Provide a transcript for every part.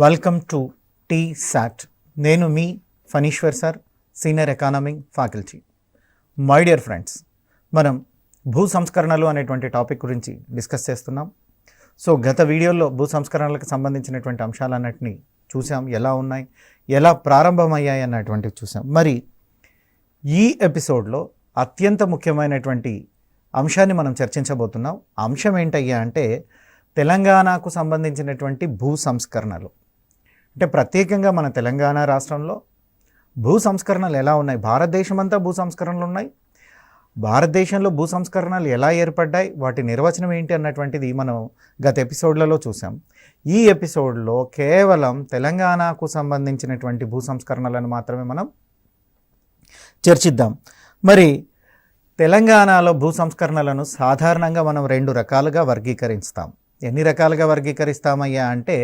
Welcome to T SAT. నేను మీ Phaniswar sir, senior economic faculty. My dear friends, మనం భూ సంస్కరణలు అనేటువంటి టాపిక్ గురించి డిస్కస్ చేస్తున్నాం. సో గత వీడియోలో భూ సంస్కరణలకు సంబంధించినటువంటి అంశాలన్నింటినీ చూసాం, ఎలా ఉన్నాయి, ఎలా ప్రారంభమయ్యాయి అన్నటువంటివి చూసాం. మరి ఈ ఎపిసోడ్లో అత్యంత ముఖ్యమైనటువంటి అంశాన్ని మనం చర్చించబోతున్నాం. అంశం ఏంటయ్యా అంటే తెలంగాణకు సంబంధించినటువంటి భూ సంస్కరణలు. అంటే ప్రత్యేకంగా మన తెలంగాణ రాష్ట్రంలో భూ సంస్కరణలు ఎలా ఉన్నాయి, భారతదేశం అంతా భూ సంస్కరణలు ఉన్నాయి, భారతదేశంలో భూ సంస్కరణలు ఎలా ఏర్పడ్డాయి, వాటి నిర్వచనం ఏంటి అన్నటువంటిది మనం గత ఎపిసోడ్లలో చూసాం. ఈ ఎపిసోడ్లో కేవలం తెలంగాణకు సంబంధించినటువంటి భూ సంస్కరణలను మాత్రమే మనం చర్చిద్దాం. మరి తెలంగాణలో భూ సంస్కరణలను సాధారణంగా మనం రెండు రకాలుగా వర్గీకరిస్తాం. ఎన్ని రకాలుగా వర్గీకరిస్తామయ్యా అంటే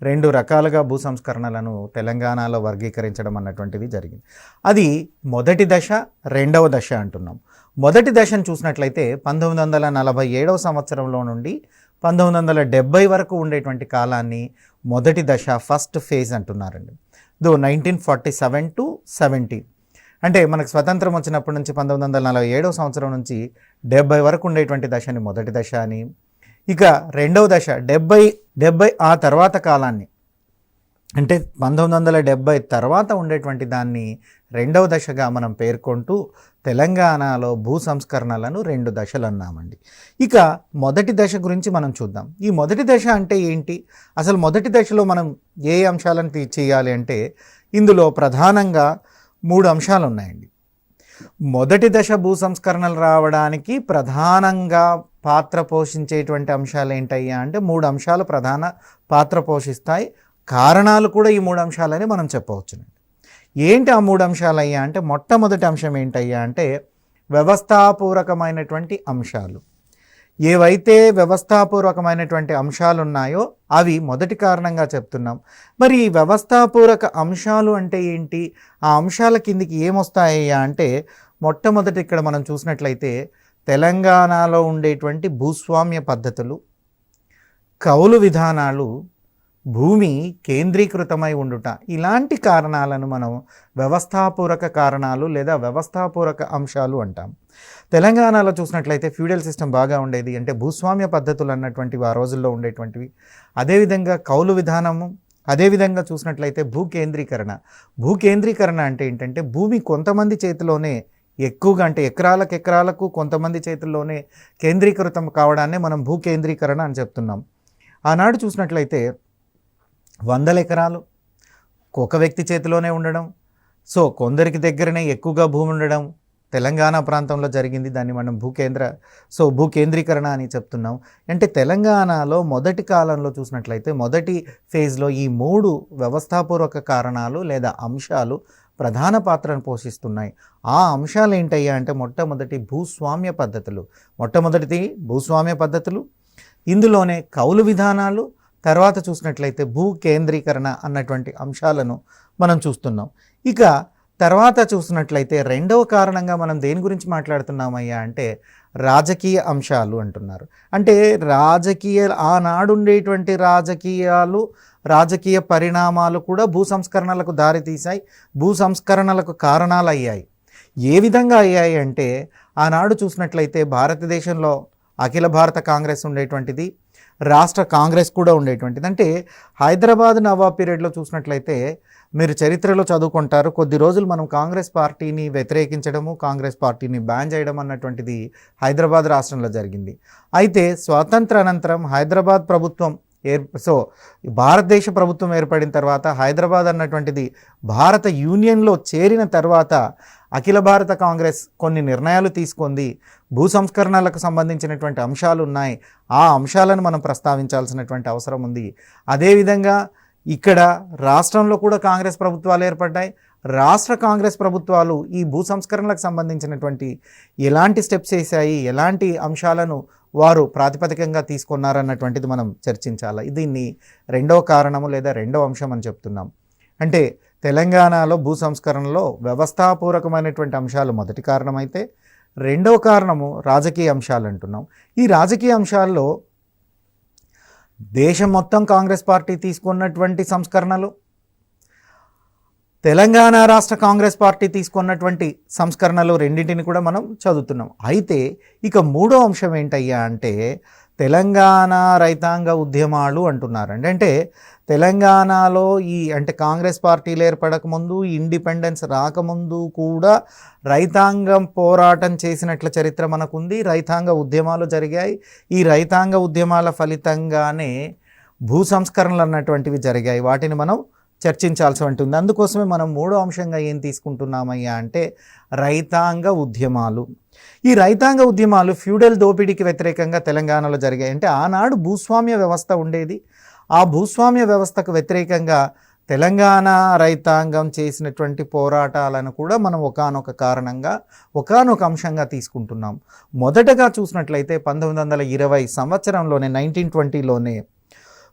రెండు రకాలుగా భూ సంస్కరణలను తెలంగాణలో వర్గీకరించడం అన్నటువంటిది జరిగింది. అది మొదటి దశ, రెండవ దశ అంటున్నాం. మొదటి దశను చూసినట్లయితే 1947 సంవత్సరంలో నుండి 1970 వరకు ఉండేటువంటి కాలాన్ని మొదటి దశ, ఫస్ట్ ఫేజ్ అంటున్నారండి. 1947 to 70 అంటే మనకు స్వతంత్రం వచ్చినప్పటి నుంచి 1947 సంవత్సరం నుంచి 70 వరకు ఉండేటువంటి దశని మొదటి దశ అని, ఇక రెండవ దశ 70 ఆ తర్వాత కాలాన్ని అంటే 1970 తర్వాత ఉండేటువంటి దాన్ని రెండవ దశగా మనం పేర్కొంటూ తెలంగాణలో భూ సంస్కరణలను రెండు దశలు అన్నామండి. ఇక మొదటి దశ గురించి మనం చూద్దాం. ఈ మొదటి దశ అంటే ఏంటి, అసలు మొదటి దశలో మనం ఏ అంశాలను చేయాలి అంటే ఇందులో ప్రధానంగా 3 అంశాలు ఉన్నాయండి. మొదటి దశ భూ సంస్కరణలు రావడానికి ప్రధానంగా పాత్ర పోషించేటువంటి అంశాలు ఏంటయ్యా అంటే 3 అంశాలు ప్రధాన పాత్ర పోషిస్తాయి. కారణాలు కూడా ఈ 3 అంశాలని మనం చెప్పవచ్చునండి. ఏంటి ఆ 3 అంశాలు అయ్యా అంటే మొట్టమొదటి అంశం ఏంటయ్యా అంటే వ్యవస్థాపూర్వకమైనటువంటి అంశాలు. ఏవైతే వ్యవస్థాపూర్వకమైనటువంటి అంశాలు ఉన్నాయో అవి మొదటి కారణంగా చెప్తున్నాం. మరి ఈ వ్యవస్థాపూర్వక అంశాలు అంటే ఏంటి, ఆ అంశాల కిందికి ఏమొస్తాయ్యా అంటే మొట్టమొదటి ఇక్కడ మనం చూసినట్లయితే తెలంగాణలో ఉండేటువంటి భూస్వామ్య పద్ధతులు, కౌలు విధానాలు, భూమి కేంద్రీకృతమై ఉండుట, ఇలాంటి కారణాలను మనం వ్యవస్థాపూర్వక కారణాలు లేదా వ్యవస్థాపూర్వక అంశాలు అంటాం. తెలంగాణలో చూసినట్లయితే ఫ్యూడల్ సిస్టమ్ బాగా ఉండేది, అంటే భూస్వామ్య పద్ధతులు అన్నటువంటివి ఆ రోజుల్లో ఉండేటువంటివి. అదేవిధంగా కౌలు విధానము, అదేవిధంగా చూసినట్లయితే భూకేంద్రీకరణ అంటే ఏంటంటే భూమి కొంతమంది చేతిలోనే ఎక్కువగా, అంటే ఎకరాలకు కొంతమంది చేతుల్లోనే కేంద్రీకృతం కావడాన్ని మనం భూకేంద్రీకరణ అని చెప్తున్నాం. ఆనాడు చూసినట్లయితే 100 ఎకరాలు ఒక వ్యక్తి చేతిలోనే ఉండడం, సో కొందరికి దగ్గరనే ఎక్కువగా భూమి ఉండడం తెలంగాణ ప్రాంతంలో జరిగింది. దాన్ని మనం భూకేంద్రీకరణ అని చెప్తున్నాం. అంటే తెలంగాణలో మొదటి కాలంలో చూసినట్లయితే మొదటి ఫేజ్లో ఈ 3 వ్యవస్థాపూర్వక కారణాలు లేదా అంశాలు ప్రధాన పాత్రను పోషిస్తున్నాయి. ఆ అంశాలు ఏంటయ్యా అంటే మొట్టమొదటి భూస్వామ్య పద్ధతులు, ఇందులోనే కౌలు విధానాలు, తర్వాత చూసినట్లయితే భూ కేంద్రీకరణ అన్నటువంటి అంశాలను మనం చూస్తున్నాం. ఇక తర్వాత చూసినట్లయితే రెండవ కారణంగా మనం దేని గురించి మాట్లాడుతున్నామయ్యా అంటే రాజకీయ అంశాలు అంటున్నారు. అంటే ఆనాడు ఉండేటువంటి రాజకీయ పరిణామాలు కూడా భూ సంస్కరణలకు దారితీశాయి, భూ సంస్కరణలకు కారణాలు అయ్యాయి. ఏ విధంగా అయ్యాయి అంటే ఆనాడు చూసినట్లయితే భారతదేశంలో అఖిల భారత కాంగ్రెస్ ఉండేటువంటిది, రాష్ట్ర కాంగ్రెస్ కూడా ఉండేటువంటిది. అంటే హైదరాబాద్ నవాబ్ పీరియడ్లో చూసినట్లయితే మీరు చరిత్రలో చదువుకుంటారు, కొద్ది రోజులు మనం కాంగ్రెస్ పార్టీని వ్యతిరేకించడము, కాంగ్రెస్ పార్టీని బ్యాన్ చేయడం అన్నటువంటిది హైదరాబాద్ రాష్ట్రంలో జరిగింది. అయితే స్వాతంత్ర అనంతరం హైదరాబాద్ ప్రభుత్వం భారతదేశ ప్రభుత్వం ఏర్పడిన తర్వాత హైదరాబాద్ అన్నటువంటిది భారత యూనియన్లో చేరిన తర్వాత అఖిల భారత కాంగ్రెస్ కొన్ని నిర్ణయాలు తీసుకుంది. భూ సంస్కరణలకు సంబంధించినటువంటి అంశాలు ఉన్నాయి, ఆ అంశాలను మనం ప్రస్తావించాల్సినటువంటి అవసరం ఉంది. అదేవిధంగా ఇక్కడ రాష్ట్రంలో కూడా కాంగ్రెస్ ప్రభుత్వాలు ఏర్పడ్డాయి. రాష్ట్ర కాంగ్రెస్ ప్రభుత్వాలు ఈ భూ సంస్కరణలకు సంబంధించినటువంటి ఎలాంటి స్టెప్స్ వేసాయి, ఎలాంటి అంశాలను వారు ప్రాతిపదికంగా తీసుకున్నారన్నటువంటిది మనం చర్చించాలి. దీన్ని రెండవ కారణము లేదా రెండవ అంశం అని చెప్తున్నాం. అంటే తెలంగాణలో భూ సంస్కరణలో వ్యవస్థాపూర్వకమైనటువంటి అంశాలు మొదటి కారణమైతే రెండవ కారణము రాజకీయ అంశాలు అంటున్నాం. ఈ రాజకీయ అంశాల్లో దేశం మొత్తం కాంగ్రెస్ పార్టీ తీసుకున్నటువంటి సంస్కరణలు, తెలంగాణ రాష్ట్ర కాంగ్రెస్ పార్టీ తీసుకున్నటువంటి సంస్కరణలు రెండింటిని కూడా మనం చదువుతున్నాం. అయితే ఇక మూడో అంశం ఏంటయ్యా అంటే తెలంగాణ రైతాంగ ఉద్యమాలు అంటున్నారండి. అంటే తెలంగాణలో అంటే కాంగ్రెస్ పార్టీలు ఏర్పడకముందు, ఇండిపెండెన్స్ రాకముందు కూడా రైతాంగం పోరాటం చేసినట్ల చరిత్ర మనకుంది. రైతాంగ ఉద్యమాలు జరిగాయి. ఈ రైతాంగ ఉద్యమాల ఫలితంగానే భూ సంస్కరణలు అన్నటువంటివి జరిగాయి. వాటిని మనం చర్చించాల్సి ఉంటుంది. అందుకోసమే మనం మూడో అంశంగా ఏం తీసుకుంటున్నామయ్యా అంటే రైతాంగ ఉద్యమాలు. ఈ రైతాంగ ఉద్యమాలు ఫ్యూడల్ దోపిడీకి వ్యతిరేకంగా తెలంగాణలో జరిగాయి. అంటే ఆనాడు భూస్వామ్య వ్యవస్థ ఉండేది. ఆ భూస్వామ్య వ్యవస్థకు వ్యతిరేకంగా తెలంగాణ రైతాంగం చేసినటువంటి పోరాటాలను కూడా మనం ఒకానొక కారణంగా, ఒకానొక అంశంగా తీసుకుంటున్నాం. మొదటగా చూసినట్లయితే 1920 సంవత్సరంలోనే 1920లోనే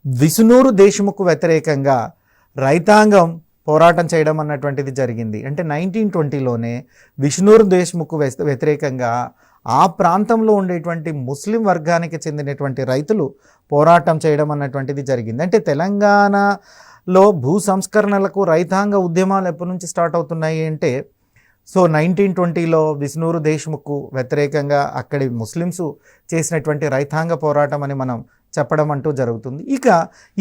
విష్ణురు దేశ్ముఖ్ వ్యతిరేకంగా రైతాంగం పోరాటం చేయడం అన్నటువంటిది జరిగింది. అంటే 1920లోనే విష్ణురు దేశ్ముఖ్ వ్యతిరేకంగా ఆ ప్రాంతంలో ఉండేటువంటి ముస్లిం వర్గానికి చెందినటువంటి రైతులు పోరాటం చేయడం అన్నటువంటిది జరిగింది. అంటే తెలంగాణలో భూ సంస్కరణలకు రైతాంగ ఉద్యమాలు ఎప్పటి నుంచి స్టార్ట్ అవుతున్నాయి అంటే 1920లో విష్ణురు దేశ్ముఖ్ వ్యతిరేకంగా అక్కడి ముస్లిమ్స్ చేసినటువంటి రైతాంగ పోరాటం అని మనం చెప్పడం అంటూ జరుగుతుంది. ఇక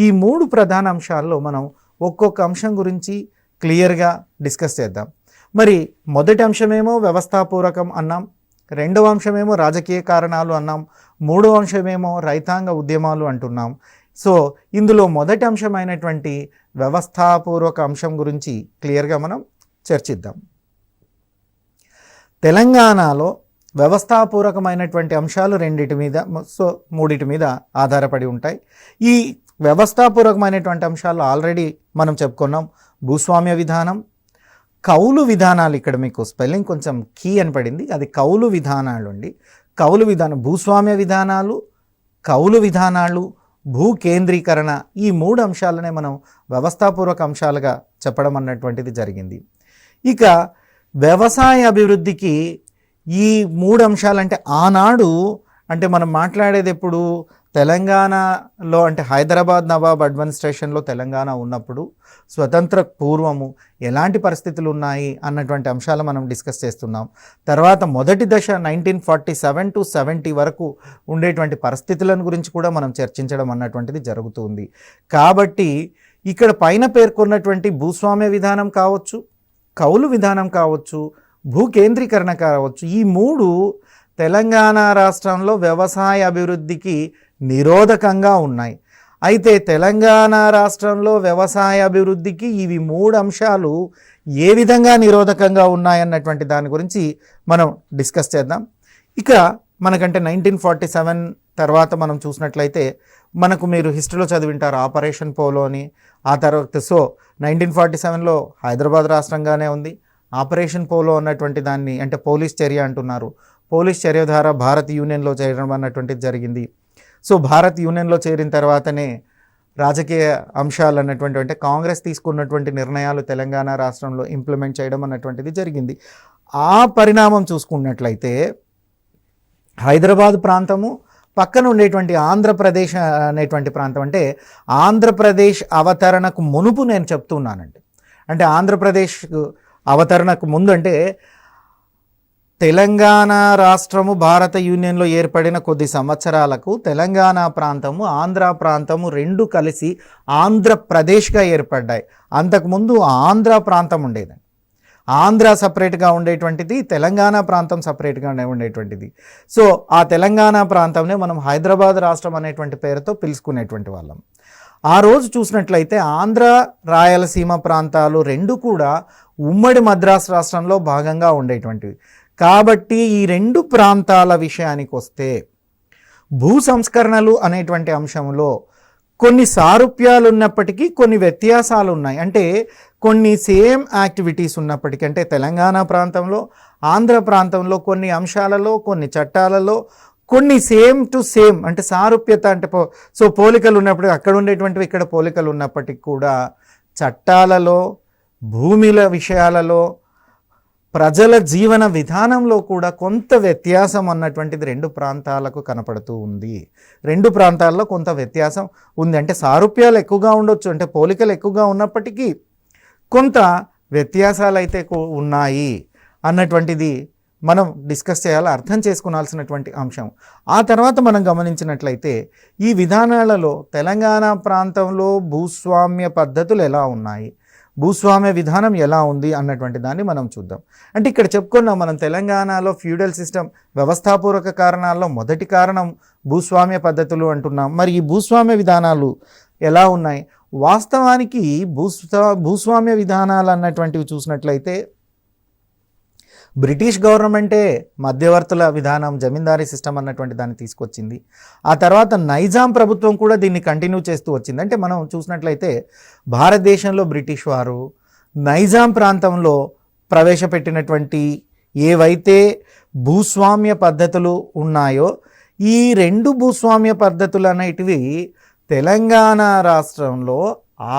ఈ మూడు ప్రధాన అంశాల్లో మనం ఒక్కొక్క అంశం గురించి క్లియర్గా డిస్కస్ చేద్దాం. మరి మొదటి అంశమేమో వ్యవస్థాపూర్వకం అన్నాం, రెండవ అంశమేమో రాజకీయ కారణాలు అన్నాం, మూడవ అంశమేమో రైతాంగ ఉద్యమాలు అంటున్నాం. సో ఇందులో మొదటి అంశమైనటువంటి వ్యవస్థాపూర్వక అంశం గురించి క్లియర్గా మనం చర్చిద్దాం. తెలంగాణలో వ్యవస్థాపూర్వకమైనటువంటి అంశాలు మూడిటి మీద ఆధారపడి ఉంటాయి. ఈ వ్యవస్థాపూర్వకమైనటువంటి అంశాలు ఆల్రెడీ మనం చెప్పుకున్నాం. భూస్వామ్య విధానం, కౌలు విధానాలు. ఇక్కడ మీకు స్పెల్లింగ్ కొంచెం కీ అని పడింది, అది కౌలు విధానాలు అండి. కౌలు విధానం, భూస్వామ్య విధానాలు, కౌలు విధానాలు, భూ కేంద్రీకరణ, ఈ మూడు అంశాలనే మనం వ్యవస్థాపూర్వక అంశాలుగా చెప్పడం అన్నటువంటిది జరిగింది. ఇక వ్యవసాయ అభివృద్ధికి ఈ మూడు అంశాలంటే ఆనాడు అంటే మనం మాట్లాడేది ఎప్పుడు తెలంగాణలో అంటే హైదరాబాద్ నవాబ్ అడ్మినిస్ట్రేషన్లో తెలంగాణ ఉన్నప్పుడు స్వతంత్ర పూర్వము ఎలాంటి పరిస్థితులు ఉన్నాయి అన్నటువంటి అంశాలు మనం డిస్కస్ చేస్తున్నాం. తర్వాత మొదటి దశ 1947 to 70 వరకు ఉండేటువంటి పరిస్థితులను గురించి కూడా మనం చర్చించడం అన్నటువంటిది జరుగుతుంది. కాబట్టి ఇక్కడ పైన పేర్కొన్నటువంటి భూస్వామ్య విధానం కావచ్చు, కౌలు విధానం కావచ్చు, భూ కేంద్రీకరణ కావచ్చు, ఈ మూడు తెలంగాణ రాష్ట్రంలో వ్యవసాయ అభివృద్ధికి నిరోధకంగా ఉన్నాయి. అయితే తెలంగాణ రాష్ట్రంలో వ్యవసాయ అభివృద్ధికి ఇవి మూడు అంశాలు ఏ విధంగా నిరోధకంగా ఉన్నాయన్నటువంటి దాని గురించి మనం డిస్కస్ చేద్దాం. ఇక మనకంటే 1947 తర్వాత మనం చూసినట్లయితే మనకు మీరు హిస్టరీలో చదివింటారు ఆపరేషన్ పోలో అని. ఆ తర్వాత 1947లో హైదరాబాద్ రాష్ట్రంగానే ఉంది. ఆపరేషన్ పోలో అన్నటువంటి దాన్ని అంటే పోలీస్ చర్య అంటున్నారు. పోలీస్ చర్య ద్వారా భారత్ యూనియన్లో చేరడం అన్నటువంటిది జరిగింది. సో భారత్ యూనియన్లో చేరిన తర్వాతనే రాజకీయ అంశాలు అన్నటువంటి అంటే కాంగ్రెస్ తీసుకున్నటువంటి నిర్ణయాలు తెలంగాణ రాష్ట్రంలో ఇంప్లిమెంట్ చేయడం అన్నటువంటిది జరిగింది. ఆ పరిణామం చూసుకున్నట్లయితే హైదరాబాద్ ప్రాంతము పక్కన ఉండేటువంటి ఆంధ్రప్రదేశ్ అనేటువంటి ప్రాంతం, అంటే ఆంధ్రప్రదేశ్ అవతరణకు మునుపు నేను చెప్తున్నానండి. అంటే ఆంధ్రప్రదేశ్ అవతరణకు ముందు అంటే తెలంగాణ రాష్ట్రము భారత యూనియన్లో ఏర్పడిన కొద్ది సంవత్సరాలకు తెలంగాణ ప్రాంతము ఆంధ్ర ప్రాంతము రెండు కలిసి ఆంధ్రప్రదేశ్గా ఏర్పడ్డాయి. అంతకుముందు ఆంధ్ర ప్రాంతం ఉండేది. ఆంధ్ర సపరేట్గా ఉండేటువంటిది, తెలంగాణ ప్రాంతం సపరేట్గా ఉండేటువంటిది. సో ఆ తెలంగాణ ప్రాంతంనే మనం హైదరాబాద్ రాష్ట్రం అనేటువంటి పేరుతో పిలుచుకునేటువంటి వాళ్ళం. ఆ రోజు చూసినట్లయితే ఆంధ్ర రాయలసీమ ప్రాంతాలు రెండు కూడా ఉమ్మడి మద్రాసు రాష్ట్రంలో భాగంగా ఉండేటువంటివి. కాబట్టి ఈ రెండు ప్రాంతాల విషయానికి వస్తే భూ సంస్కరణలు అనేటువంటి అంశంలో కొన్ని సారూప్యాలు ఉన్నప్పటికీ కొన్ని వ్యత్యాసాలు ఉన్నాయి. అంటే కొన్ని సేమ్ యాక్టివిటీస్ ఉన్నప్పటికీ, అంటే తెలంగాణ ప్రాంతంలో ఆంధ్ర ప్రాంతంలో కొన్ని అంశాలలో కొన్ని చట్టాలలో కొన్ని సేమ్ టు సేమ్ అంటే సారూప్యత అంటే సో పోలికలు ఉన్నప్పుడు అక్కడ ఉండేటువంటివి ఇక్కడ పోలికలు ఉన్నప్పటికీ కూడా చట్టాలలో, భూమిల విషయాలలో, ప్రజల జీవన విధానంలో కూడా కొంత వ్యత్యాసం అన్నటువంటిది రెండు ప్రాంతాలకు కనపడుతూ ఉంది. రెండు ప్రాంతాల్లో కొంత వ్యత్యాసం ఉంది. అంటే సారూప్యాలు ఎక్కువగా ఉండొచ్చు, అంటే పోలికలు ఎక్కువగా ఉన్నప్పటికీ కొంత వ్యత్యాసాలు అయితే ఉన్నాయి అన్నటువంటిది మనం డిస్కస్ చేయాలి, అర్థం చేసుకోవాల్సినటువంటి అంశం. ఆ తర్వాత మనం గమనించినట్లయితే ఈ విధానాలలో తెలంగాణ ప్రాంతంలో భూస్వామ్య పద్ధతులు ఎలా ఉన్నాయి, భూస్వామ్య విధానం ఎలా ఉంది అన్నటువంటి దాన్ని మనం చూద్దాం. అంటే ఇక్కడ చెప్పుకున్నాం మనం తెలంగాణలో ఫ్యూడల్ సిస్టమ్ వ్యవస్థాపూర్వక కారణాల్లో మొదటి కారణం భూస్వామ్య పద్ధతులు అంటున్నాం. మరి ఈ భూస్వామ్య విధానాలు ఎలా ఉన్నాయి? వాస్తవానికి భూస్వామ్య విధానాలు అన్నటువంటివి చూసినట్లయితే బ్రిటిష్ గవర్నమెంటే మధ్యవర్తుల విధానం, జమీందారీ సిస్టమ్ అన్నటువంటి దాన్ని తీసుకొచ్చింది. ఆ తర్వాత నైజాం ప్రభుత్వం కూడా దీన్ని కంటిన్యూ చేస్తూ వచ్చింది. అంటే మనం చూసినట్లయితే భారతదేశంలో బ్రిటిష్ వారు నైజాం ప్రాంతంలో ప్రవేశపెట్టినటువంటి ఏవైతే భూస్వామ్య పద్ధతులు ఉన్నాయో ఈ రెండు భూస్వామ్య పద్ధతులు అనేటివి తెలంగాణ రాష్ట్రంలో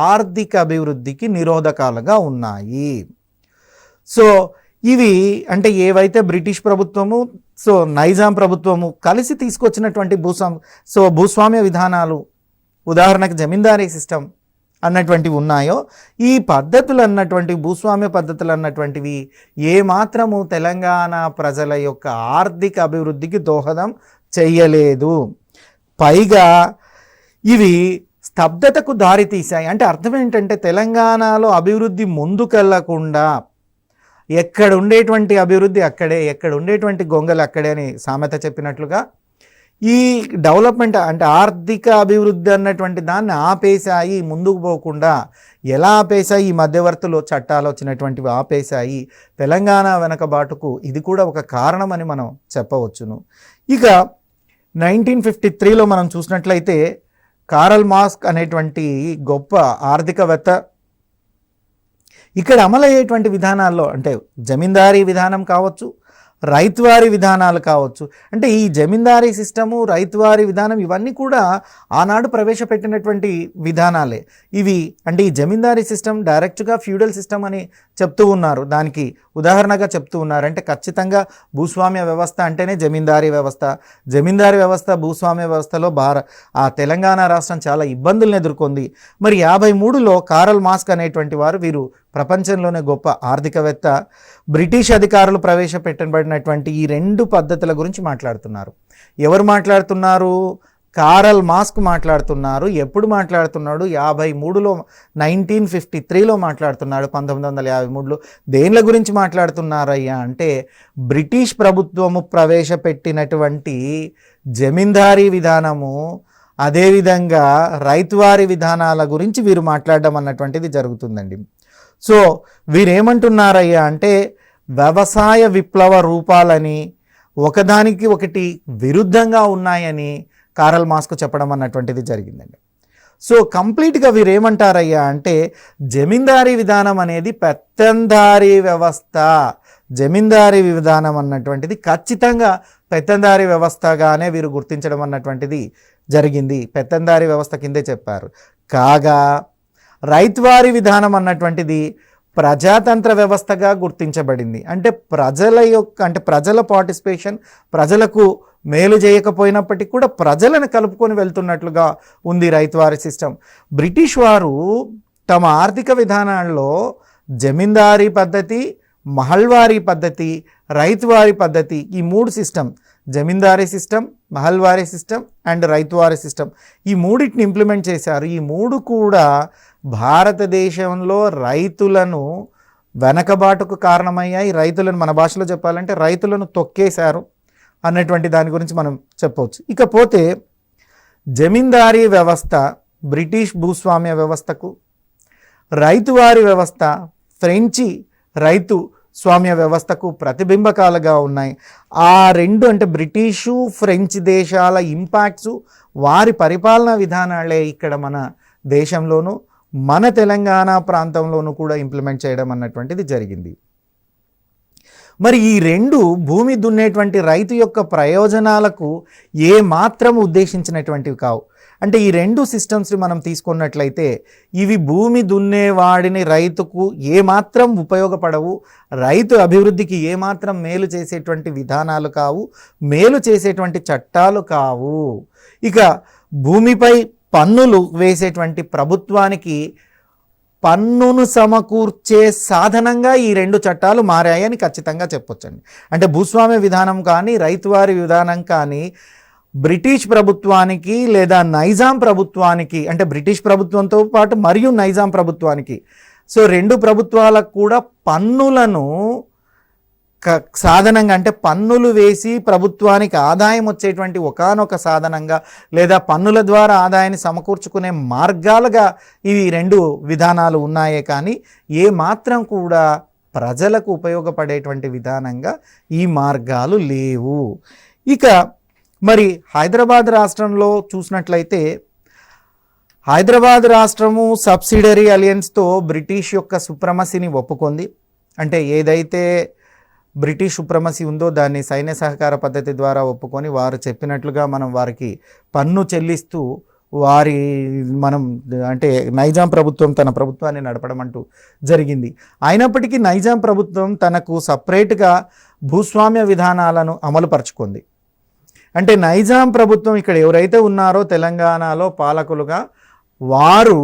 ఆర్థిక అభివృద్ధికి నిరోధకాలుగా ఉన్నాయి. సో ఇవి అంటే ఏవైతే బ్రిటిష్ ప్రభుత్వము నైజాం ప్రభుత్వము కలిసి తీసుకొచ్చినటువంటి భూస్వామ్య విధానాలు, ఉదాహరణకు జమీందారీ సిస్టమ్ అన్నటువంటివి ఉన్నాయో ఈ పద్ధతులు అన్నటువంటి భూస్వామ్య పద్ధతులు అన్నటువంటివి ఏమాత్రము తెలంగాణ ప్రజల యొక్క ఆర్థిక అభివృద్ధికి దోహదం చెయ్యలేదు. పైగా ఇవి స్తబ్దతకు దారితీశాయి. అంటే అర్థం ఏంటంటే తెలంగాణలో అభివృద్ధి ముందుకెళ్లకుండా ఎక్కడ ఉండేటువంటి అభివృద్ధి అక్కడే, ఎక్కడ ఉండేటువంటి గొంగలు అక్కడే అని సామెత చెప్పినట్లుగా ఈ డెవలప్మెంట్ అంటే ఆర్థిక అభివృద్ధి అన్నటువంటి దాన్ని ఆపేశాయి, ముందుకు పోకుండా. ఎలా ఆపేశాయి? ఈ మధ్యవర్తులు చట్టాలు వచ్చినటువంటివి ఆపేశాయి తెలంగాణ వెనకబాటుకు. ఇది కూడా ఒక కారణం అని మనం చెప్పవచ్చును. ఇక 1953లో మనం చూసినట్లయితే కారల్ మార్క్స్ అనేటువంటి గొప్ప ఆర్థికవేత్త ఇక్కడ అమలయ్యేటువంటి విధానాల్లో అంటే జమీందారీ విధానం కావచ్చు, రైతువారీ విధానాలు కావచ్చు, అంటే ఈ జమీందారీ సిస్టము, రైతువారీ విధానం ఇవన్నీ కూడా ఆనాడు ప్రవేశపెట్టినటువంటి విధానాలే. ఇవి అంటే ఈ జమీందారీ సిస్టమ్ డైరెక్ట్గా ఫ్యూడల్ సిస్టమ్ అని చెప్తూ ఉన్నారు, దానికి ఉదాహరణగా చెప్తూ ఉన్నారు. అంటే ఖచ్చితంగా భూస్వామ్య వ్యవస్థ అంటేనే జమీందారీ వ్యవస్థ. జమీందారీ వ్యవస్థ భూస్వామ్య వ్యవస్థలో ఆ తెలంగాణ రాష్ట్రం చాలా ఇబ్బందులను ఎదుర్కొంది. మరి 53లో కారల్ మార్క్స్ అనేటువంటి వారు, వీరు ప్రపంచంలోనే గొప్ప ఆర్థికవేత్త, బ్రిటిష్ అధికారులు ప్రవేశపెట్టబడినటువంటి ఈ రెండు పద్ధతుల గురించి మాట్లాడుతున్నారు. ఎవరు మాట్లాడుతున్నారు? కారల్ మార్క్స్ మాట్లాడుతున్నారు. ఎప్పుడు మాట్లాడుతున్నాడు? 53లో 1953లో మాట్లాడుతున్నాడు, 1953లో. దేనిల గురించి మాట్లాడుతున్నారయ్యా అంటే బ్రిటిష్ ప్రభుత్వము ప్రవేశపెట్టినటువంటి జమీందారీ విధానము, అదేవిధంగా రైతువారీ విధానాల గురించి వీరు మాట్లాడడం అన్నటువంటిది జరుగుతుందండి. సో వీరేమంటున్నారయ్యా అంటే వ్యవసాయ విప్లవ రూపాలని ఒకదానికి ఒకటి విరుద్ధంగా ఉన్నాయని కారల్ మార్క్స్ చెప్పడం అన్నటువంటిది జరిగిందండి. సో కంప్లీట్గా వీరేమంటారయ్యా అంటే జమీందారీ విధానం అనేది పెత్తందారీ వ్యవస్థ, జమీందారీ విధానం అన్నటువంటిది ఖచ్చితంగా పెత్తందారీ వ్యవస్థగానే వీరు గుర్తించడం అన్నటువంటిది జరిగింది. పెత్తందారీ వ్యవస్థ కిందే చెప్పారు. కాగా రైతువారీ విధానం అన్నటువంటిది ప్రజాతంత్ర వ్యవస్థగా గుర్తించబడింది. అంటే ప్రజల పార్టిసిపేషన్, ప్రజలకు మేలు చేయకపోయినప్పటికీ కూడా ప్రజలను కలుపుకొని వెళ్తున్నట్లుగా ఉంది రైతువారీ సిస్టమ్. బ్రిటిష్ వారు తమ ఆర్థిక విధానాల్లో జమీందారీ పద్ధతి, మహల్వారీ పద్ధతి, రైతువారీ పద్ధతి, ఈ మూడు system, zamindari system, Mahalwari system and ryotwari system, ఈ మూడింటిని ఇంప్లిమెంట్ చేశారు. ఈ మూడు కూడా భారతదేశంలో రైతులను వెనకబాటుకు కారణమయ్యాయి. రైతులను, మన భాషలో చెప్పాలంటే రైతులను తొక్కేశారు అన్నటువంటి దాని గురించి మనం చెప్పవచ్చు. ఇకపోతే జమీందారీ వ్యవస్థ బ్రిటిష్ భూస్వామ్య వ్యవస్థకు, రైతువారీ వ్యవస్థ ఫ్రెంచి రైతు స్వామ్య వ్యవస్థకు ప్రతిబింబకాలుగా ఉన్నాయి. ఆ రెండు అంటే బ్రిటిషు ఫ్రెంచ్ దేశాల ఇంపాక్ట్స్, వారి పరిపాలనా విధానాలే ఇక్కడ మన దేశంలోనూ మన తెలంగాణ ప్రాంతంలోనూ కూడా ఇంప్లిమెంట్ చేయడం అన్నటువంటిది జరిగింది. మరి ఈ రెండు భూమి దున్నేటువంటి రైతు యొక్క ప్రయోజనాలకు ఏ మాత్రం ఉద్దేశించినటువంటివి కావు. అంటే ఈ రెండు సిస్టమ్స్ని మనం తీసుకున్నట్లయితే ఇవి భూమి దున్నేవాడిని రైతుకు ఏమాత్రం ఉపయోగపడవు, రైతు అభివృద్ధికి ఏమాత్రం మేలు చేసేటువంటి విధానాలు కావు, మేలు చేసేటువంటి చట్టాలు కావు. ఇక భూమిపై పన్నులు వేసేటువంటి ప్రభుత్వానికి పన్నును సమకూర్చే సాధనంగా ఈ రెండు చట్టాలు మారాయని ఖచ్చితంగా చెప్పొచ్చండి. అంటే భూస్వామ్య విధానం కానీ రైతువారి విధానం కానీ బ్రిటిష్ ప్రభుత్వానికి లేదా నైజాం ప్రభుత్వానికి, అంటే బ్రిటిష్ ప్రభుత్వంతో పాటు మరియు నైజాం ప్రభుత్వానికి, సో రెండు ప్రభుత్వాలకు కూడా పన్నులను సాధనంగా, అంటే పన్నులు వేసి ప్రభుత్వానికి ఆదాయం వచ్చేటువంటి ఒకానొక సాధనంగా లేదా పన్నుల ద్వారా ఆదాయాన్ని సమకూర్చుకునే మార్గాలుగా ఇవి రెండు విధానాలు ఉన్నాయే కానీ ఏ మాత్రం కూడా ప్రజలకు ఉపయోగపడేటువంటి విధానంగా ఈ మార్గాలు లేవు. ఇక మరి హైదరాబాద్ రాష్ట్రంలో చూసినట్లయితే హైదరాబాద్ రాష్ట్రము సబ్సిడరీ అలయన్స్తో బ్రిటిష్ యొక్క సుప్రమసీని ఒప్పుకుంది. అంటే ఏదైతే బ్రిటిష్ సుప్రమసీ ఉందో దాన్ని సైన్య సహకార పద్ధతి ద్వారా ఒప్పుకొని వారు చెప్పినట్లుగా మనం వారికి పన్ను చెల్లిస్తూ మనం అంటే నైజాం ప్రభుత్వం తన ప్రభుత్వాన్ని నడపడం అంటూ జరిగింది. అయినప్పటికీ నైజాం ప్రభుత్వం తనకు సపరేట్గా భూస్వామ్య విధానాలను అమలుపరుచుకుంది. అంటే నైజాం ప్రభుత్వం ఇక్కడ ఎవరైతే ఉన్నారో తెలంగాణలో పాలకులుగా వారు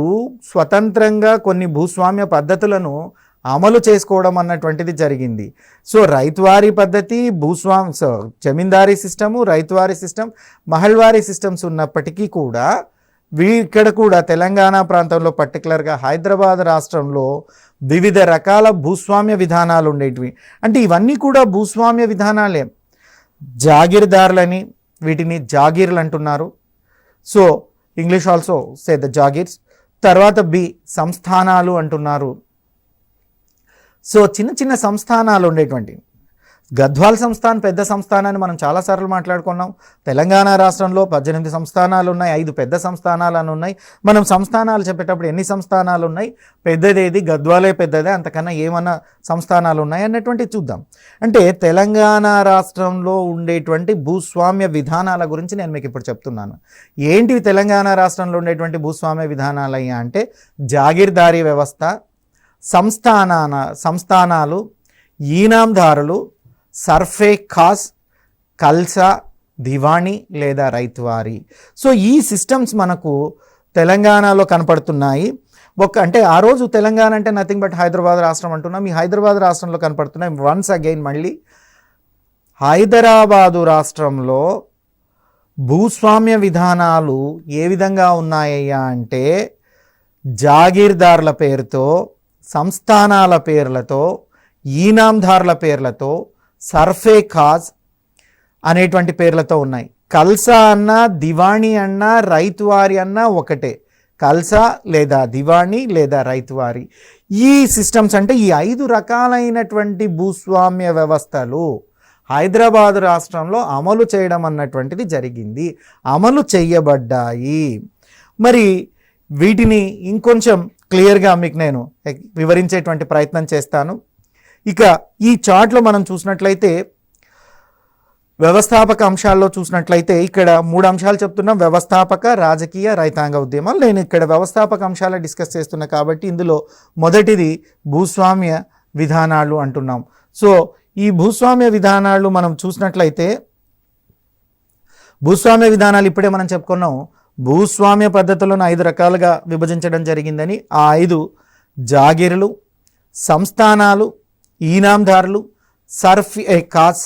స్వతంత్రంగా కొన్ని భూస్వామ్య పద్ధతులను అమలు చేసుకోవడం అన్నటువంటిది జరిగింది. సో రైతువారీ పద్ధతి, జమీందారీ సిస్టము, రైతువారీ సిస్టమ్, మహల్వారీ సిస్టమ్స్ ఉన్నప్పటికీ కూడా ఇక్కడ కూడా తెలంగాణ ప్రాంతంలో పర్టికులర్గా హైదరాబాద్ రాష్ట్రంలో వివిధ రకాల భూస్వామ్య విధానాలు ఉండేటివి. అంటే ఇవన్నీ కూడా భూస్వామ్య విధానాలే. జాగీర్దారులని, వీటిని జాగీర్లు అంటున్నారు. So English also say the jagirs. తర్వాత సంస్థానాలు అంటున్నారు. సో చిన్న చిన్న సంస్థానాలు ఉండేటువంటి గద్వాల్ సంస్థాన్ పెద్ద సంస్థానాన్ని మనం చాలాసార్లు మాట్లాడుకున్నాం. తెలంగాణ రాష్ట్రంలో 18 సంస్థానాలు ఉన్నాయి, 5 పెద్ద సంస్థానాలు అని ఉన్నాయి. మనం సంస్థానాలు చెప్పేటప్పుడు ఎన్ని సంస్థానాలు ఉన్నాయి, పెద్దదేది, గద్వాలే పెద్దదే, అంతకన్నా ఏమన్నా సంస్థానాలు ఉన్నాయి అన్నటువంటి చూద్దాం. అంటే తెలంగాణ రాష్ట్రంలో ఉండేటువంటి భూస్వామ్య విధానాల గురించి నేను మీకు ఇప్పుడు చెప్తున్నాను. ఏంటివి తెలంగాణ రాష్ట్రంలో ఉండేటువంటి భూస్వామ్య విధానాలు అయ్యా అంటే జాగీర్దారీ వ్యవస్థ, సంస్థానాలు, ఈనాందారులు, సర్ఫే ఖాస్, కల్సా, దివాణి లేదా రైతువారీ. సో ఈ సిస్టమ్స్ మనకు తెలంగాణలో కనపడుతున్నాయి. అంటే ఆ రోజు తెలంగాణ అంటే నథింగ్ బట్ హైదరాబాద్ రాష్ట్రం అంటున్నాం. ఈ హైదరాబాద్ రాష్ట్రంలో కనపడుతున్నాయి. వన్స్ అగైన్ మళ్ళీ హైదరాబాదు రాష్ట్రంలో భూస్వామ్య విధానాలు ఏ విధంగా ఉన్నాయ్యా అంటే జాగీర్దారుల పేరుతో, సంస్థానాల పేర్లతో, ఈనాందారుల పేర్లతో, సర్ఫే ఖాజ్ అనేటువంటి పేర్లతో ఉన్నాయి. కల్సా అన్నా, దివాణి అన్నా, రైతువారి అన్నా ఒకటే. కల్సా లేదా దివాణి లేదా రైతువారి, ఈ సిస్టమ్స్ అంటే ఈ 5 రకాలైనటువంటి భూస్వామ్య వ్యవస్థలు హైదరాబాద్ రాష్ట్రంలో అమలు చేయడం అన్నటువంటిది జరిగింది, అమలు చేయబడ్డాయి. మరి వీటిని ఇంకొంచెం క్లియర్గా మీకు నేను వివరించేటువంటి ప్రయత్నం చేస్తాను. ఇక ఈ చార్ట్లో మనం చూసినట్లయితే వ్యవస్థాపక అంశాల్లో చూసినట్లయితే ఇక్కడ 3 అంశాలు చెప్తున్నాం: వ్యవస్థాపక, రాజకీయ, రైతాంగ ఉద్యమాలు. నేను ఇక్కడ వ్యవస్థాపక అంశాలు డిస్కస్ చేస్తున్నా కాబట్టి ఇందులో మొదటిది భూస్వామ్య విధానాలు అంటున్నాం. సో ఈ భూస్వామ్య విధానాలు మనం చూసినట్లయితే భూస్వామ్య విధానాలు ఇప్పుడే మనం చెప్పుకున్నాం. భూస్వామ్య పద్ధతులను 5 రకాలుగా విభజించడం జరిగిందని. ఆ 5 జాగీరులు, సంస్థానాలు, ఈనాందారులు, సర్ఫే ఖాస్,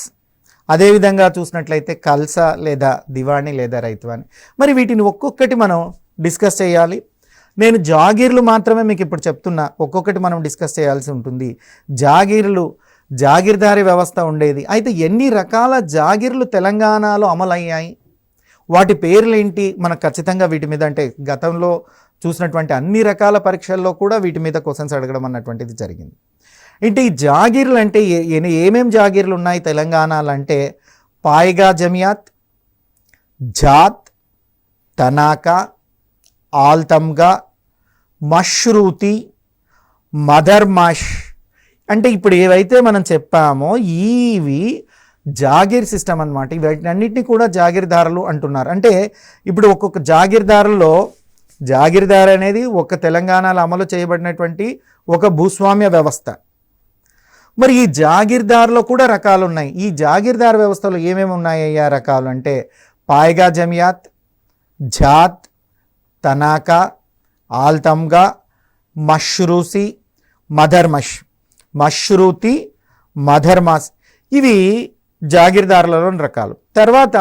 అదేవిధంగా చూసినట్లయితే కల్సా లేదా దివాణి లేదా రైతువాణి. మరి వీటిని ఒక్కొక్కటి మనం డిస్కస్ చేయాలి. నేను జాగీర్లు మాత్రమే మీకు ఇప్పుడు చెప్తున్నా, ఒక్కొక్కటి మనం డిస్కస్ చేయాల్సి ఉంటుంది. జాగీర్దారీ వ్యవస్థ ఉండేది. అయితే ఎన్ని రకాల జాగీర్లు తెలంగాణలో అమలయ్యాయి, వాటి పేర్లు ఏంటి, మనకు ఖచ్చితంగా వీటి మీద అంటే గతంలో చూసినటువంటి అన్ని రకాల పరీక్షల్లో కూడా వీటి మీద క్వశ్చన్స్ అడగడం అన్నటువంటిది జరిగింది. అంటే ఈ జాగీర్లు అంటే ఏమేం జాగీర్లు ఉన్నాయి తెలంగాణలో అంటే పాయిగా జమియాత్, జాత్, తనాకా, ఆల్తమ్గా, మష్రూతి, మదర్మాష్. అంటే ఇప్పుడు ఏవైతే మనం చెప్పామో ఇవి జాగీర్ సిస్టమ్ అన్నమాట. వీటన్నిటిని కూడా జాగీర్దారులు అంటున్నారు. అంటే ఇప్పుడు ఒక్కొక్క జాగీర్దార్ అనేది ఒక తెలంగాణలో అమలు చేయబడినటువంటి ఒక భూస్వామ్య వ్యవస్థ. మరి ఈ జాగీర్దార్లో కూడా రకాలు ఉన్నాయి. ఈ జాగీర్దార్ వ్యవస్థలో ఏమేమి ఉన్నాయ్యా రకాలు అంటే పాయిగా జమియాత్, జాత్, తనాకా, ఆల్తమ్గా, మష్రూసి, మధర్మష్, మష్రూతి, మధర్మాస్, ఇవి జాగీర్దారులలోని రకాలు. తర్వాత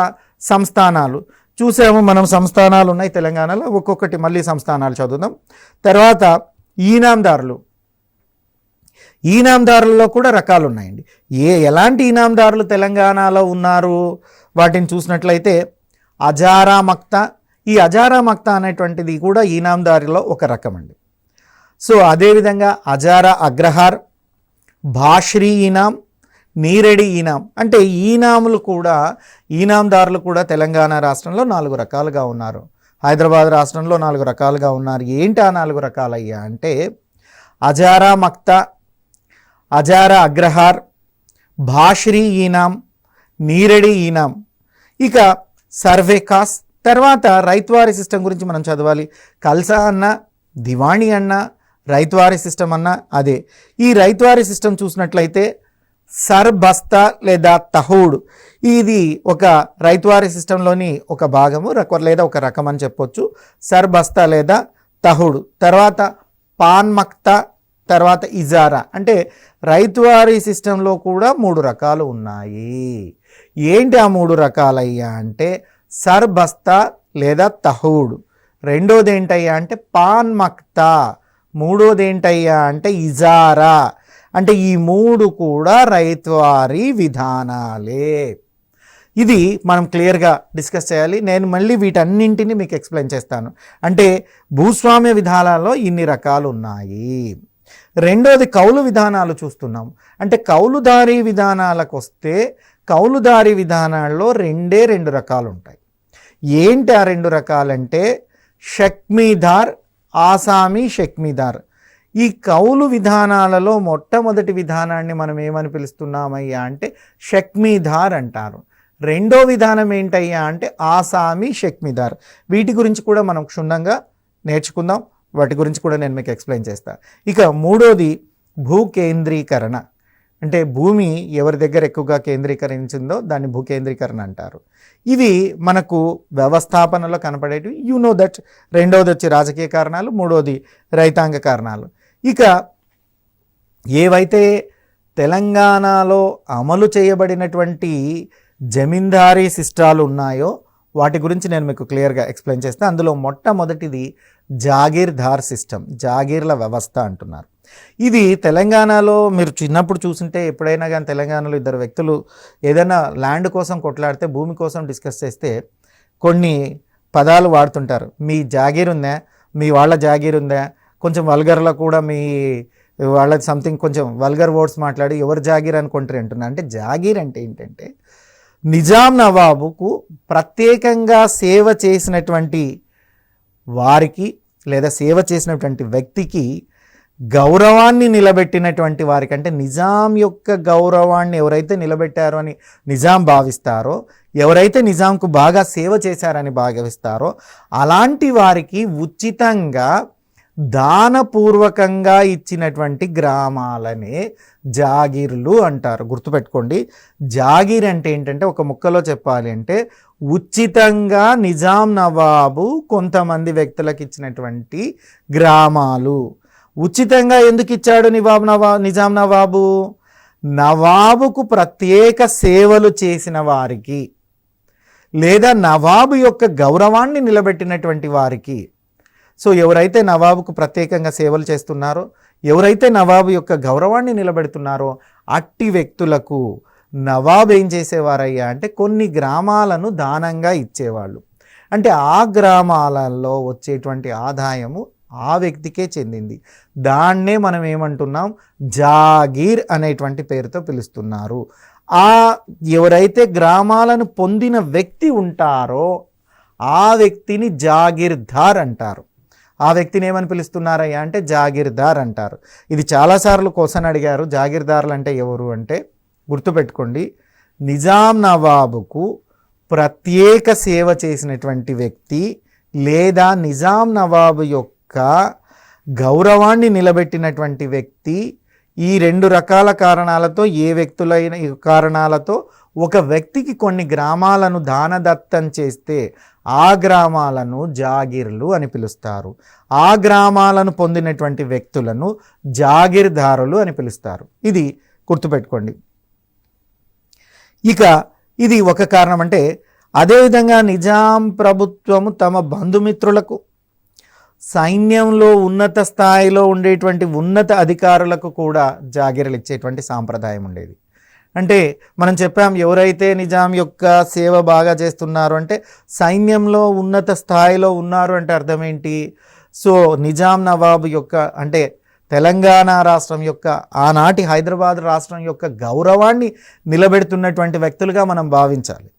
సంస్థానాలు చూసాము మనం. సంస్థానాలు ఉన్నాయి తెలంగాణలో, ఒక్కొక్కటి మళ్ళీ సంస్థానాలు చదువుదాం. తర్వాత ఈనాందారులలో కూడా రకాలు ఉన్నాయండి. ఎలాంటి ఈనాందారులు తెలంగాణలో ఉన్నారు వాటిని చూసినట్లయితే అజారా మక్తా, ఈ అజారా మక్తా అనేటువంటిది కూడా ఈనాందారిలో ఒక రకం అండి. సో అదేవిధంగా అజారా అగ్రహార్, భాష్రీ ఈనాం, నీరెడి ఈనాం, అంటే ఈనాందారులు కూడా తెలంగాణ రాష్ట్రంలో 4 రకాలుగా ఉన్నారు. హైదరాబాద్ రాష్ట్రంలో 4 రకాలుగా ఉన్నారు. ఏంటి ఆ 4 రకాలయ్యా అంటే అజారా మక్తా, అజారా అగ్రహార్, భాష్రీ ఈనాం, నీరెడి ఈనాం. ఇక సర్వే కాస్. తర్వాత రైతువారీ సిస్టమ్ గురించి మనం చదవాలి. కల్సా అన్న, దివాణి అన్న, రైతువారీ సిస్టమ్ అన్న అదే. ఈ రైతువారీ సిస్టమ్ చూసినట్లయితే సర్బస్తా లేదా తహూడ్, ఇది ఒక రైతువారీ సిస్టంలోని ఒక భాగము లేదా ఒక రకం అని చెప్పొచ్చు. సర్బస్తా లేదా తహూడ్. తర్వాత పాన్ మక్తా, తర్వాత ఇజారా. అంటే రైతువారీ సిస్టంలో కూడా 3 రకాలు ఉన్నాయి. ఏంటి ఆ 3 రకాలయ్యా అంటే సర్బస్తా లేదా తహూడ్, రెండోది ఏంటయ్యా అంటే పాన్ మక్తా, మూడోది ఏంటయ్యా అంటే ఇజారా. అంటే ఈ 3 కూడా రైతువారీ విధానాలే. ఇది మనం క్లియర్గా డిస్కస్ చేయాలి. నేను మళ్ళీ వీటన్నింటినీ మీకు ఎక్స్ప్లెయిన్ చేస్తాను. అంటే భూస్వామ్య విధానాల్లో ఇన్ని రకాలు ఉన్నాయి. రెండోది కౌలు విధానాలు చూస్తున్నాం. అంటే కౌలుదారీ విధానాలకు వస్తే కౌలుదారీ విధానాల్లో 2 రకాలు ఉంటాయి. ఏంటి ఆ 2 రకాలంటే షక్మీదార్, ఆసామీ షక్మీదార్. ఈ కౌలు విధానాలలో మొట్టమొదటి విధానాన్ని మనం ఏమని పిలుస్తున్నామయ్యా అంటే షక్మీదార్ అంటారు. రెండో విధానం ఏంటయ్యా అంటే ఆసామీ షక్మీదార్. వీటి గురించి కూడా మనం క్షుణ్ణంగా నేర్చుకుందాం. వాటి గురించి కూడా నేను మీకు ఎక్స్ప్లెయిన్ చేస్తాను. ఇక మూడోది భూకేంద్రీకరణ. అంటే భూమి ఎవరి దగ్గర ఎక్కువగా కేంద్రీకరించిందో దాన్ని భూకేంద్రీకరణ అంటారు. ఇవి మనకు వ్యవస్థాపనలో కనపడేటివి. దట్. రెండవది వచ్చి రాజకీయ కారణాలు, మూడోది రైతాంగ కారణాలు. ఇక ఏవైతే తెలంగాణలో అమలు చేయబడినటువంటి జమీందారీ సిస్టాలు ఉన్నాయో వాటి గురించి నేను మీకు క్లియర్గా ఎక్స్ప్లెయిన్ చేస్తాను. అందులో మొట్టమొదటిది జాగీర్దార్ సిస్టమ్, జాగీర్ల వ్యవస్థ అంటున్నారు. ఇది తెలంగాణలో మీరు చిన్నప్పుడు చూస్తుంటే ఎప్పుడైనా కానీ తెలంగాణలో 2 వ్యక్తులు ఏదైనా ల్యాండ్ కోసం కొట్లాడితే, భూమి కోసం డిస్కస్ చేస్తే కొన్ని పదాలు వాడుతుంటారు. మీ జాగీర్ ఉందా, మీ వాళ్ళ జాగీర్ ఉందా, కొంచెం వల్గర్లో కూడా మీ వాళ్ళ సంథింగ్ కొంచెం వల్గర్ వర్డ్స్ మాట్లాడి ఎవరు జాగీర్ అనుకుంటారు అంటున్నారు. అంటే జాగీర్ అంటే ఏంటంటే నిజాం నవాబుకు ప్రత్యేకంగా సేవ చేసినటువంటి వారికి లేదా సేవ చేసినటువంటి వ్యక్తికి గౌరవాన్ని నిలబెట్టినటువంటి వారికి, అంటే నిజాం యొక్క గౌరవాన్ని ఎవరైతే నిలబెట్టారో అని నిజాం భావిస్తారో, ఎవరైతే నిజాంకు బాగా సేవ చేశారని భావిస్తారో అలాంటి వారికి ఉచితంగా దానపూర్వకంగా ఇచ్చినటువంటి గ్రామాలనే జాగీర్లు అంటారు. గుర్తుపెట్టుకోండి, జాగీర్ అంటే ఏంటంటే ఒక ముక్కలో చెప్పాలి అంటే ఉచితంగా నిజాం నవాబు కొంతమంది వ్యక్తులకు ఇచ్చినటువంటి గ్రామాలు. ఉచితంగా ఎందుకు ఇచ్చాడు నిజాం నవాబు? నవాబుకు ప్రత్యేక సేవలు చేసిన వారికి లేదా నవాబు యొక్క గౌరవాన్ని నిలబెట్టినటువంటి వారికి. సో ఎవరైతే నవాబుకు ప్రత్యేకంగా సేవలు చేస్తున్నారో, ఎవరైతే నవాబు యొక్క గౌరవాన్ని నిలబెడుతున్నారో అట్టి వ్యక్తులకు నవాబు ఏం చేసేవారయ్యా అంటే కొన్ని గ్రామాలను దానంగా ఇచ్చేవాళ్ళు. అంటే ఆ గ్రామాలలో వచ్చేటువంటి ఆదాయము ఆ వ్యక్తికే చెందింది. దాన్నే మనం ఏమంటున్నాం, జాగీర్ అనేటువంటి పేరుతో పిలుస్తున్నారు. ఎవరైతే గ్రామాలను పొందిన వ్యక్తి ఉంటారో ఆ వ్యక్తిని జాగీర్దార్ అంటారు. ఆ వ్యక్తిని ఏమని పిలుస్తున్నారయ్యా అంటే జాగీర్దార్ అంటారు. ఇది చాలాసార్లు క్వశ్చన్ అడిగారు, జాగీర్దార్లు అంటే ఎవరు అంటే గుర్తుపెట్టుకోండి, నిజాం నవాబుకు ప్రత్యేక సేవ చేసినటువంటి వ్యక్తి లేదా నిజాం నవాబు యొక్క గౌరవాన్ని నిలబెట్టినటువంటి వ్యక్తి, ఈ రెండు రకాల కారణాలతో, ఏ వ్యక్తులైన కారణాలతో ఒక వ్యక్తికి కొన్ని గ్రామాలను దానదత్తం చేస్తే ఆ గ్రామాలను జాగీర్లు అని పిలుస్తారు. ఆ గ్రామాలను పొందినటువంటి వ్యక్తులను జాగీర్దారులు అని పిలుస్తారు. ఇది గుర్తుపెట్టుకోండి. ఇక ఇది ఒక కారణం. అంటే అదేవిధంగా నిజాం ప్రభుత్వము తమ బంధుమిత్రులకు, సైన్యంలో ఉన్నత స్థాయిలో ఉండేటువంటి ఉన్నత అధికారులకు కూడా జాగీర్లు ఇచ్చేటువంటి సాంప్రదాయం ఉండేది. అంటే మనం చెప్పాం, ఎవరైతే నిజాం యొక్క సేవ బాగా చేస్తున్నారు అంటే సైన్యంలో ఉన్నత స్థాయిలో ఉన్నారు అంటే అర్థం ఏంటి? సో నిజాం నవాబు యొక్క, అంటే తెలంగాణ రాష్ట్రం యొక్క, ఆనాటి హైదరాబాద్ రాష్ట్రం యొక్క గౌరవాన్ని నిలబెడుతున్నటువంటి వ్యక్తులుగా మనం భావించాలి.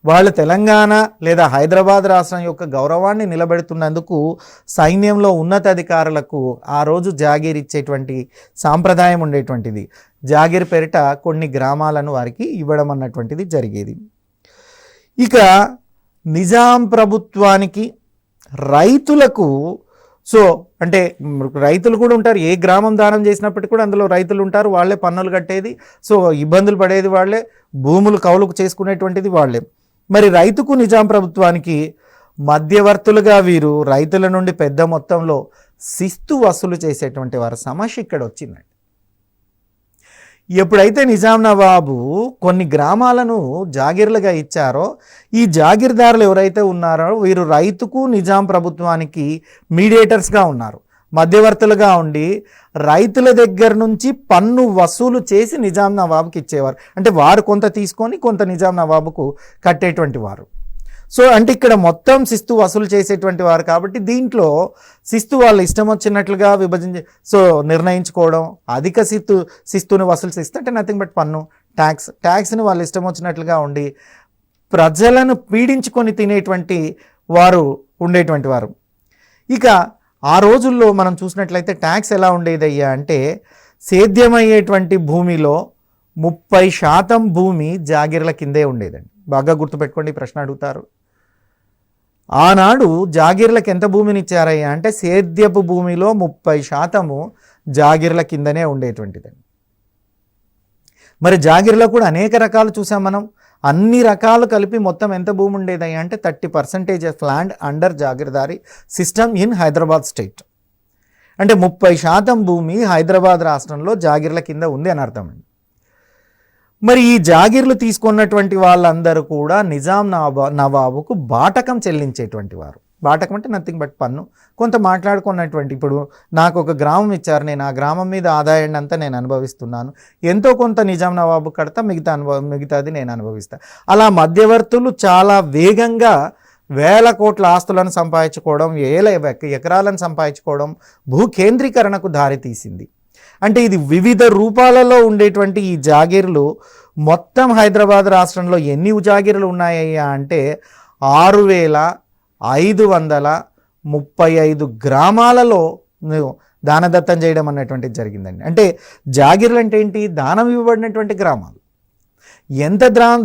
వాళ్ళు తెలంగాణ లేదా హైదరాబాద్ రాష్ట్రం యొక్క గౌరవాన్ని నిలబెడుతున్నందుకు సైన్యంలో ఉన్నతాధికారులకు ఆ రోజు జాగీర్ ఇచ్చేటువంటి సాంప్రదాయం ఉండేటువంటిది. జాగీర్ పేరిట కొన్ని గ్రామాలను వారికి ఇవ్వడం అన్నటువంటిది జరిగేది. ఇక నిజాం ప్రభుత్వానికి రైతులకు, సో అంటే రైతులు కూడా ఉంటారు. ఏ గ్రామం దానం చేసినప్పటికీ కూడా అందులో రైతులు ఉంటారు. వాళ్ళే పన్నులు కట్టేది, సో ఇబ్బందులు పడేది వాళ్ళే, భూములు కౌలుకు చేసుకునేటువంటిది వాళ్ళే. మరి రైతుకు నిజాం ప్రభుత్వానికి మధ్యవర్తులుగా వీరు రైతుల నుండి పెద్ద మొత్తంలో శిస్తు వసూలు చేసేటువంటి వారి సమస్య ఇక్కడ వచ్చిందండి. ఎప్పుడైతే నిజాం నవాబు కొన్ని గ్రామాలను జాగీర్లుగా ఇచ్చారో, ఈ జాగీర్దారులు ఎవరైతే ఉన్నారో వీరు రైతుకు నిజాం ప్రభుత్వానికి మీడియేటర్స్గా ఉన్నారు, మధ్యవర్తులుగా ఉండి రైతుల దగ్గర నుంచి పన్ను వసూలు చేసి నిజాం నవాబుకి ఇచ్చేవారు. అంటే వారు కొంత తీసుకొని కొంత నిజాం నవాబుకు కట్టేటువంటి వారు. సో అంటే ఇక్కడ మొత్తం శిస్తు వసూలు చేసేటువంటి వారు కాబట్టి దీంట్లో శిస్తు వాళ్ళు ఇష్టం వచ్చినట్లుగా సో నిర్ణయించుకోవడం, అధిక శిస్తుని వసూలు చేస్తే అంటే నథింగ్ బట్ పన్ను, ట్యాక్స్ని వాళ్ళు ఇష్టం వచ్చినట్లుగా ఉండి ప్రజలను పీడించుకొని తినేటువంటి వారు ఉండేటువంటి వారు. ఇక ఆ రోజుల్లో మనం చూసినట్లయితే ట్యాక్స్ ఎలా ఉండేదయ్యా అంటే, సేద్యమయ్యేటువంటి భూమిలో 30% భూమి జాగీర్ల కిందే ఉండేదండి. బాగా గుర్తుపెట్టుకోండి, ప్రశ్న అడుగుతారు. ఆనాడు జాగీర్లకు ఎంత భూమిని ఇచ్చారయ్యా అంటే, సేద్యపు భూమిలో 30% జాగీర్ల కిందనే ఉండేటువంటిదండి. మరి జాగీర్లో కూడా అనేక రకాలు చూసాం మనం. అన్ని రకాలు కలిపి మొత్తం ఎంత భూమి ఉండేదయ్యా అంటే 30% of land under jagirdari system in Hyderabad state. అంటే 30% భూమి హైదరాబాద్ రాష్ట్రంలో జాగీర్ల కింద ఉంది అని అర్థం అండి. మరి ఈ జాగీర్లు తీసుకున్నటువంటి వాళ్ళందరూ కూడా నిజాం నవాబుకు బాటకం చెల్లించేటువంటి వారు. బాటకం అంటే నథింగ్ బట్ పన్ను. కొంత మాట్లాడుకున్నటువంటి, ఇప్పుడు నాకు ఒక గ్రామం ఇచ్చారు, నేను ఆ గ్రామం మీద ఆదాయాన్ని అంతా నేను అనుభవిస్తున్నాను, ఎంతో కొంత నిజాం నవాబు కడతా, మిగతాది నేను అనుభవిస్తాను. అలా మధ్యవర్తులు చాలా వేగంగా వేల కోట్ల ఆస్తులను సంపాదించుకోవడం, వేల ఎకరాలను సంపాదించుకోవడం భూ కేంద్రీకరణకు దారితీసింది. అంటే ఇది వివిధ రూపాలలో ఉండేటువంటి ఈ జాగీర్లు మొత్తం హైదరాబాద్ రాష్ట్రంలో ఎన్ని జాగీర్లు ఉన్నాయ్యా అంటే 6535 గ్రామాలలో దానదత్తం చేయడం అన్నటువంటిది జరిగిందండి. అంటే జాగీర్లు అంటే ఏంటి? దానం ఇవ్వబడినటువంటి గ్రామాలు. ఎంత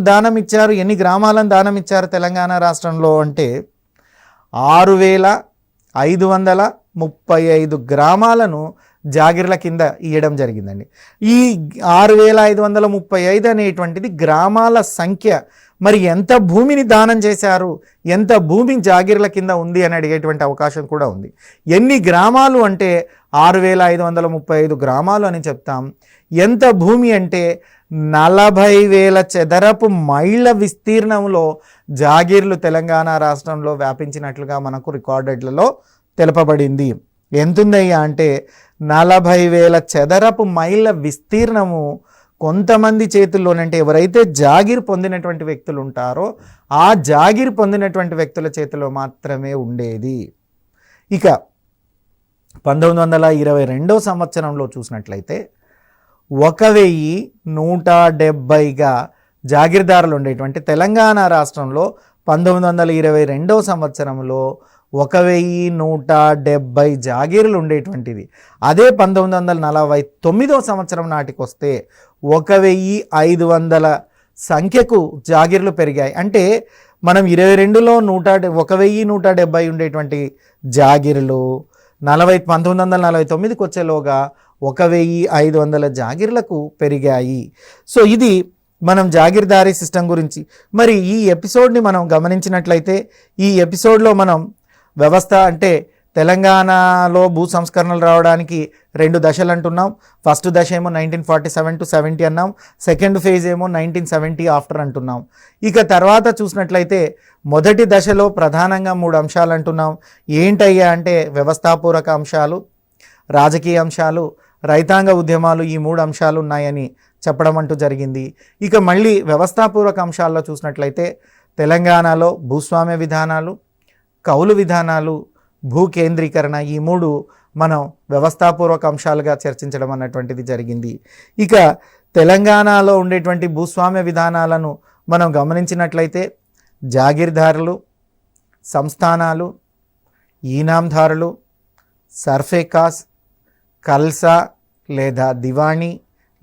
దానం ఇచ్చారు, ఎన్ని గ్రామాలను దానం ఇచ్చారు తెలంగాణ రాష్ట్రంలో అంటే 6535 గ్రామాలను జాగీర్ల కింద ఇవ్వడం జరిగిందండి. ఈ 6535 అనేటువంటిది గ్రామాల సంఖ్య. మరి ఎంత భూమిని దానం చేశారు, ఎంత భూమి జాగీర్ల కింద ఉంది అని అడిగేటువంటి అవకాశం కూడా ఉంది. ఎన్ని గ్రామాలు అంటే 6535 గ్రామాలు అని చెప్తాం. ఎంత భూమి అంటే 40,000 చదరపు మైళ్ళ విస్తీర్ణంలో జాగీర్లు తెలంగాణ రాష్ట్రంలో వ్యాపించినట్లుగా మనకు రికార్డెడ్లలో తెలపబడింది. ఎంతుందయ్యా అంటే 40,000 చదరపు మైళ్ళ విస్తీర్ణము కొంతమంది చేతుల్లోనంటే ఎవరైతే జాగీర్ పొందినటువంటి వ్యక్తులు ఉంటారో ఆ జాగీర్ పొందినటువంటి వ్యక్తుల చేతిలో మాత్రమే ఉండేది. ఇక 1922 సంవత్సరంలో చూసినట్లయితే 1170గా జాగీర్దారులు ఉండేటువంటి తెలంగాణ రాష్ట్రంలో 1922 సంవత్సరంలో 1170 జాగీర్లు ఉండేటువంటిది. అదే 1949 సంవత్సరం నాటికి వస్తే 1500 సంఖ్యకు జాగీర్లు పెరిగాయి. అంటే మనం 22లో 1170 ఉండేటువంటి జాగీర్లు 1949కి వచ్చేలోగా 1500 జాగీర్లకు పెరిగాయి. సో ఇది మనం జాగీర్దారీ సిస్టమ్ గురించి. మరి ఈ ఎపిసోడ్ని మనం గమనించినట్లయితే ఈ ఎపిసోడ్లో మనం వ్యవస్థ అంటే తెలంగాణలో భూ సంస్కరణలు రావడానికి 2 దశలు అంటున్నాం. ఫస్ట్ దశ ఏమో 1947 to 70 అన్నాం. సెకండ్ ఫేజ్ ఏమో 1970 ఆఫ్టర్ అంటున్నాం. ఇక తర్వాత చూసినట్లయితే మొదటి దశలో ప్రధానంగా 3 అంశాలు అంటున్నాం. ఏంటయ్యా అంటే వ్యవస్థాపూర్వక అంశాలు, రాజకీయ అంశాలు, రైతాంగ ఉద్యమాలు, ఈ 3 అంశాలు ఉన్నాయని చెప్పడం అంటూ జరిగింది. ఇక మళ్ళీ వ్యవస్థాపూర్వక అంశాల్లో చూసినట్లయితే తెలంగాణలో భూస్వామ్య విధానాలు, కౌలు విధానాలు, భూ కేంద్రీకరణ, ఈ 3 మనం వ్యవస్థాపూర్వక అంశాలుగా చర్చించడం అన్నటువంటిది జరిగింది. ఇక తెలంగాణలో ఉండేటువంటి భూస్వామ్య విధానాలను మనం గమనించినట్లయితే జాగీర్దారులు, సంస్థానాలు, ఈనాందారులు, సర్ఫేకాస్, కల్సా లేదా దివాణి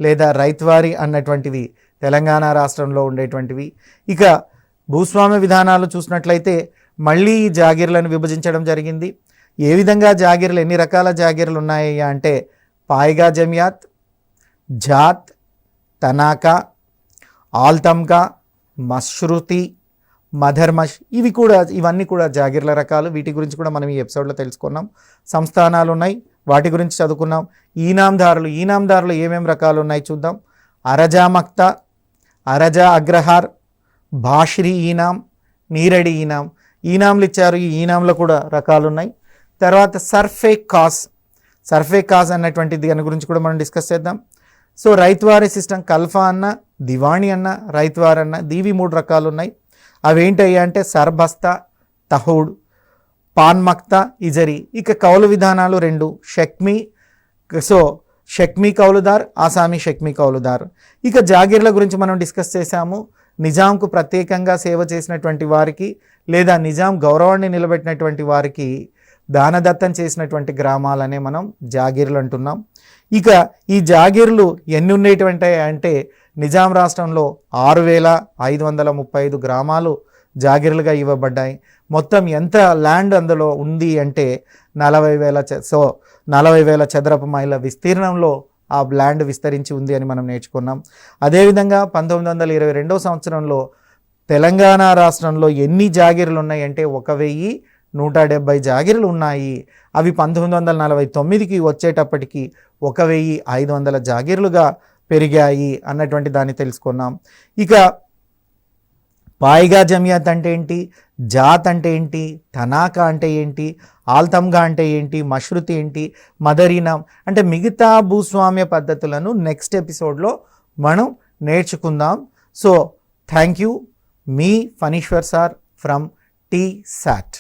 లేదా రైత్వారి అన్నటువంటివి తెలంగాణ రాష్ట్రంలో ఉండేటువంటివి. ఇక భూస్వామ్య విధానాలు చూసినట్లయితే మళ్ళీ ఈ జాగీర్లను విభజించడం జరిగింది. ఏ విధంగా జాగీర్లు, ఎన్ని రకాల జాగీర్లు ఉన్నాయి అంటే పాయిగా జమియాత్, జాత్, తనాకా, ఆల్తమ్కా, మష్రూతి, మధర్మష్, ఇవన్నీ కూడా జాగీర్ల రకాలు. వీటి గురించి కూడా మనం ఈ ఎపిసోడ్లో తెలుసుకున్నాం. సంస్థానాలు ఉన్నాయి, వాటి గురించి చదువుకున్నాం. ఈనాందారులు ఏమేమి రకాలు ఉన్నాయి చూద్దాం. అరజా మక్తా, అరజా అగ్రహార్, భాష్రీ ఈనాం, నీరడి ఈనాం, ఈనాంలు ఇచ్చారు. ఈ ఈనాంలో కూడా రకాలు ఉన్నాయి. తర్వాత సర్ఫే కాస్ అన్నటువంటిది దాని గురించి కూడా మనం డిస్కస్ చేద్దాం. సో రైత్వారీ సిస్టమ్ కల్ఫా అన్న, దివాణి అన్న, రైత్వార్ అన్న, దీవి 3 రకాలు ఉన్నాయి. అవి ఏంటయ్యా అంటే సర్బస్తా, తహూడ్, పాన్ మక్తా, ఇజరి. ఇక కౌలు విధానాలు 2, షక్మీ కౌలుదార్, ఆసామీ షక్మీ కౌలుదార్. ఇక జాగీర్ల గురించి మనం డిస్కస్ చేశాము. నిజాంకు ప్రత్యేకంగా సేవ చేసినటువంటి వారికి లేదా నిజాం గౌరవాన్ని నిలబెట్టినటువంటి వారికి దానదత్తం చేసినటువంటి గ్రామాలనే మనం జాగీర్లు అంటున్నాం. ఇక ఈ జాగీర్లు ఎన్ని ఉండేటువంటి అంటే నిజాం రాష్ట్రంలో 6535 గ్రామాలు జాగీర్లుగా ఇవ్వబడ్డాయి. మొత్తం ఎంత ల్యాండ్ అందులో ఉంది అంటే 40,000 చదరపు మైళ్ళ విస్తీర్ణంలో ఆ ల్యాండ్ విస్తరించి ఉంది అని మనం నేర్చుకున్నాం. అదేవిధంగా 1922 సంవత్సరంలో తెలంగాణ రాష్ట్రంలో ఎన్ని జాగీర్లు ఉన్నాయి అంటే 1170 జాగీర్లు ఉన్నాయి. అవి 1949కి వచ్చేటప్పటికి 1500 జాగీర్లుగా పెరిగాయి అన్నటువంటి దాన్ని తెలుసుకున్నాం. ఇక పాయిగా జమియాత్ అంటే ఏంటి, జాత్ అంటే ఏంటి, తనాకా అంటే ఏంటి, ఆల్తమ్గా అంటే ఏంటి, మష్రూతి ఏంటి, మదరీనాం అంటే మిగతా భూస్వామ్య పద్ధతులను నెక్స్ట్ ఎపిసోడ్లో మనం నేర్చుకుందాం. So thank you. మీ ఫణీశ్వర్ సార్ ఫ్రమ్ TSAT.